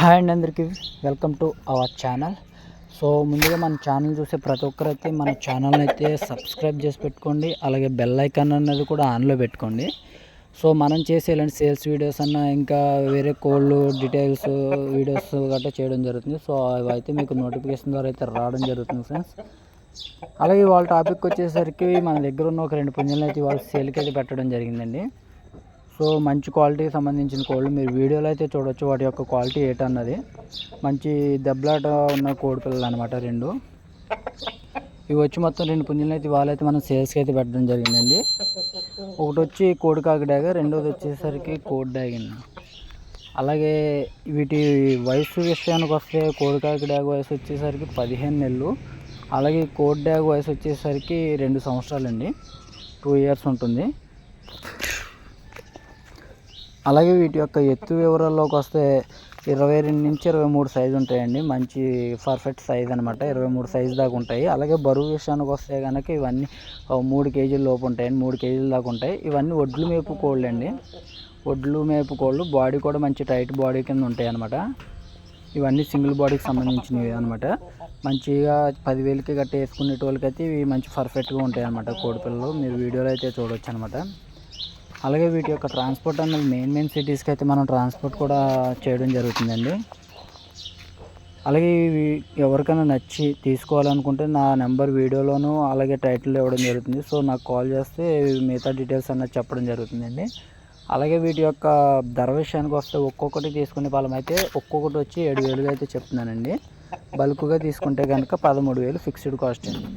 Hi అండి, అందరికీ welcome to our channel. So ముందుగా మన ఛానల్ చూసే ప్రతి ఒక్కరైతే మన ఛానల్ని అయితే సబ్స్క్రైబ్ చేసి పెట్టుకోండి. అలాగే బెల్ ఐకాన్ అన్నది కూడా ఆన్లో పెట్టుకోండి. సో మనం చేసే ఇలాంటి సేల్స్ వీడియోస్ అన్న ఇంకా వేరే కోళ్ళు డీటెయిల్స్ వీడియోస్ గట్రా చేయడం జరుగుతుంది. సో అవి అయితే మీకు నోటిఫికేషన్ ద్వారా అయితే రావడం జరుగుతుంది ఫ్రెండ్స్. అలాగే వాళ్ళ టాపిక్ వచ్చేసరికి మన దగ్గర ఉన్న ఒక 2 పుంజులను అయితే వాళ్ళ సేల్కి అయితే పెట్టడం జరిగిందండి. సో మంచి క్వాలిటీకి సంబంధించిన కోళ్ళు మీరు వీడియోలో అయితే చూడవచ్చు. వాటి యొక్క క్వాలిటీ ఏంటన్నది మంచి దెబ్బలాట ఉన్న కోడి పిల్లలు అనమాట 2. ఇవి వచ్చి మొత్తం 2 పుంజులు అయితే వాళ్ళైతే మనం సేల్స్కి అయితే పెట్టడం జరిగిందండి. ఒకటి వచ్చి కోడి కాకిడాగ, రెండోది వచ్చేసరికి కోడి డాగిన్. అలాగే వీటి వయసు విషయానికి వస్తే కోడి కాకిడాగ వయసు వచ్చేసరికి 15 నెలలు. అలాగే కోడి డాగ వయసు వచ్చేసరికి 2 సంవత్సరాలండి, 2 ఇయర్స్ ఉంటుంది. అలాగే వీటి యొక్క ఎత్తు వివరాల్లోకి వస్తే 22 నుంచి 23 సైజు ఉంటాయండి. మంచి పర్ఫెక్ట్ సైజ్ అనమాట, 23 సైజు దాకా ఉంటాయి. అలాగే బరువు విషయానికి వస్తే కనుక ఇవన్నీ 3 కేజీల లోపు ఉంటాయండి, 3 కేజీల దాకా ఉంటాయి. ఇవన్నీ ఒడ్లు మేపు కోళ్ళు అండి, ఒడ్లు మేపు కోళ్ళు. బాడీ కూడా మంచి టైట్ బాడీ కింద ఉంటాయి అనమాట. ఇవన్నీ సింగిల్ బాడీకి సంబంధించినవి అనమాట. మంచిగా 10,000కి గట్ట వేసుకునేటోళ్ళకైతే ఇవి మంచి పర్ఫెక్ట్గా ఉంటాయి అనమాట కోడి పిల్లలు. మీరు వీడియోలో అయితే చూడవచ్చు అనమాట. అలాగే వీటి యొక్క ట్రాన్స్పోర్ట్ అనేది మెయిన్ సిటీస్కి అయితే మనం ట్రాన్స్పోర్ట్ కూడా చేయడం జరుగుతుందండి. అలాగే ఇవి ఎవరికైనా నచ్చి తీసుకోవాలనుకుంటే నా నెంబర్ వీడియోలోనూ అలాగే టైటిల్లో ఇవ్వడం జరుగుతుంది. సో నాకు కాల్ చేస్తే మిగతా డీటెయిల్స్ అన్నది చెప్పడం జరుగుతుందండి. అలాగే వీటి యొక్క ధర విషయానికి వస్తే ఒక్కొక్కటి తీసుకునే ఫలం అయితే ఒక్కొక్కటి వచ్చి 7,000గా అయితే చెప్తున్నానండి. బల్క్గా తీసుకుంటే కనుక 13,000 ఫిక్స్డ్ కాస్ట్ అండి.